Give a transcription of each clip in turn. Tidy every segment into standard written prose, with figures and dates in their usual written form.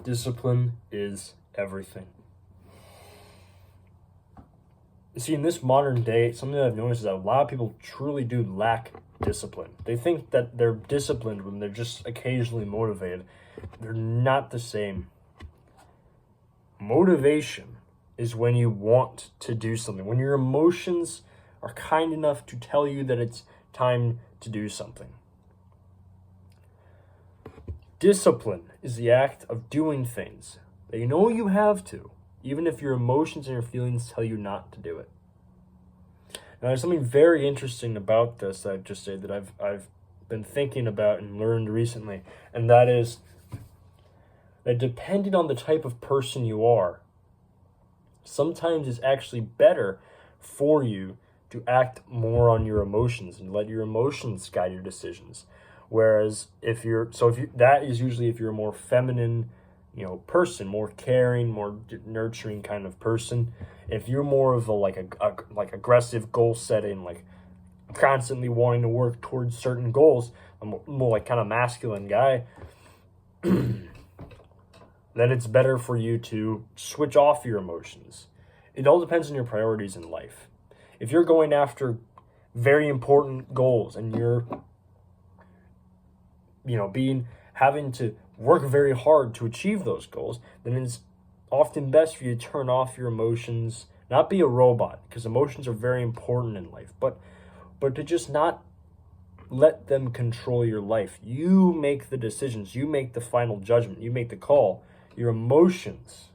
Discipline is everything. See, in this modern day, something that I've noticed is that a lot of people truly do lack discipline. They think that they're disciplined when they're just occasionally motivated. They're not the same. Motivation is when you want to do something, when your emotions are kind enough to tell you that it's time to do something. Discipline is the act of doing things that you know you have to, even if your emotions and your feelings tell you not to do it. Now, there's something very interesting about this that I've just said that I've been thinking about and learned recently, and that is that depending on the type of person you are, sometimes it's actually better for you to act more on your emotions and let your emotions guide your decisions. Whereas if that is usually if you're a more feminine, person, more caring, more nurturing kind of person. If you're more of a like aggressive goal setting, like constantly wanting to work towards certain goals, a more like kind of masculine guy, then it's better for you to switch off your emotions. It all depends on your priorities in life. If you're going after very important goals and you're having to work very hard to achieve those goals, then it's often best for you to turn off your emotions, not be a robot, because emotions are very important in life, but to just not let them control your life. You make the decisions, you make the final judgment, you make the call. Your emotions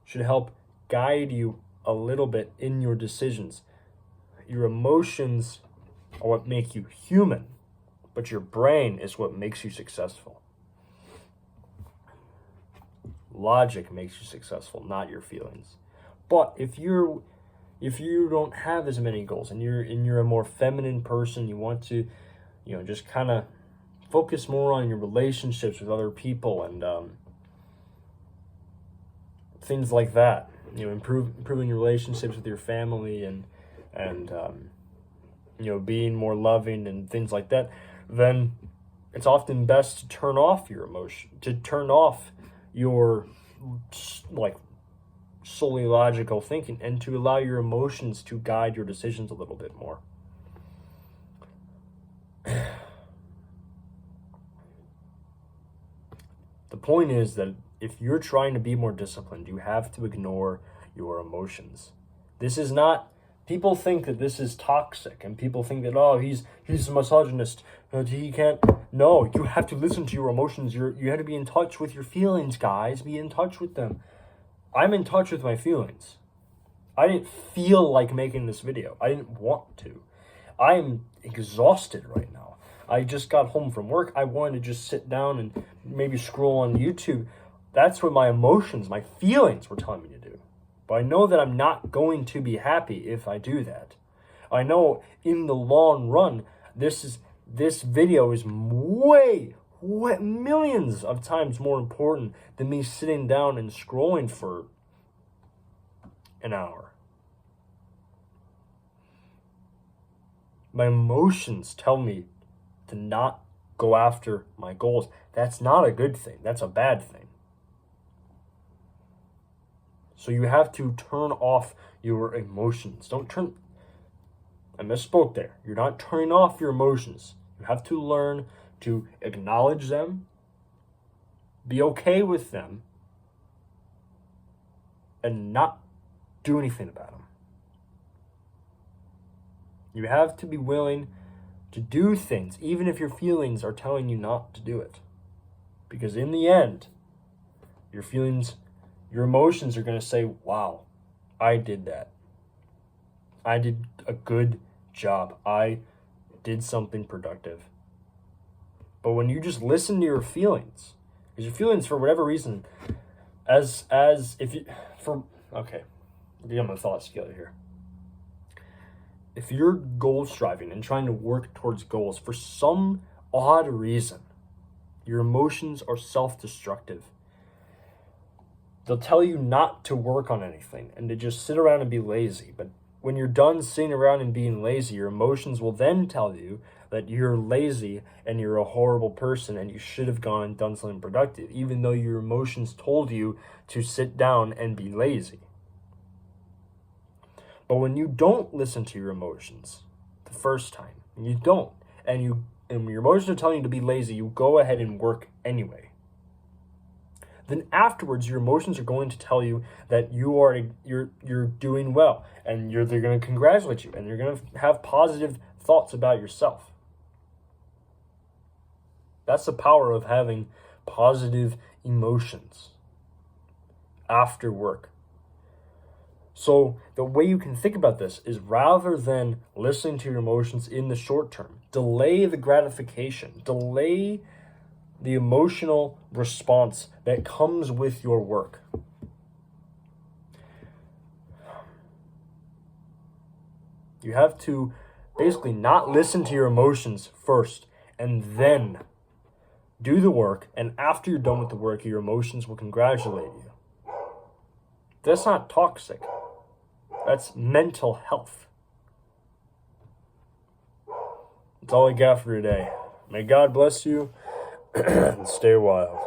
should help guide you a little bit in your decisions. Your emotions are what make you human, but your brain is what makes you successful. Logic makes you successful, not your feelings. But if you don't have as many goals and you're a more feminine person, you want to, just kind of focus more on your relationships with other people and things like that. Improving your relationships with your family and being more loving and things like that. Then it's often best to turn off your emotion, to turn off your solely logical thinking and to allow your emotions to guide your decisions a little bit more. The point is that if you're trying to be more disciplined, you have to ignore your emotions. This is not, people think that this is toxic and people think that, he's a misogynist. He can't. No, you have to listen to your emotions. You have to be in touch with your feelings, guys. Be in touch with them. I'm in touch with my feelings. I didn't feel like making this video. I didn't want to. I'm exhausted right now. I just got home from work. I wanted to just sit down and maybe scroll on YouTube. That's what my emotions, my feelings were telling me to do. But I know that I'm not going to be happy if I do that. I know in the long run, this video is way millions of times more important than me sitting down and scrolling for an hour. My emotions tell me to not go after my goals. That's not a good thing. That's a bad thing. So you have to turn off your emotions. I misspoke there. You're not turning off your emotions. You have to learn to acknowledge them, be okay with them, and not do anything about them. You have to be willing to do things, even if your feelings are telling you not to do it. Because in the end, your emotions are going to say, wow, I did that. I did a good job. I did something productive. But when you just listen to your feelings, because your feelings, for whatever reason, okay, get my thoughts together here. If you're goal striving and trying to work towards goals, for some odd reason, your emotions are self-destructive. They'll tell you not to work on anything and to just sit around and be lazy. But when you're done sitting around and being lazy, your emotions will then tell you that you're lazy and you're a horrible person and you should have gone and done something productive, even though your emotions told you to sit down and be lazy. But when you don't listen to your emotions the first time, and you don't, and your emotions are telling you to be lazy, you go ahead and work anyway. Then afterwards, your emotions are going to tell you that you're doing well, and they're going to congratulate you, and you're going to have positive thoughts about yourself. That's the power of having positive emotions after work. So the way you can think about this is, rather than listening to your emotions in the short term, delay the gratification, delay the emotional response that comes with your work. You have to basically not listen to your emotions first and then do the work, and after you're done with the work, your emotions will congratulate you. That's not toxic. That's mental health. That's all I got for today. May God bless you and stay wild.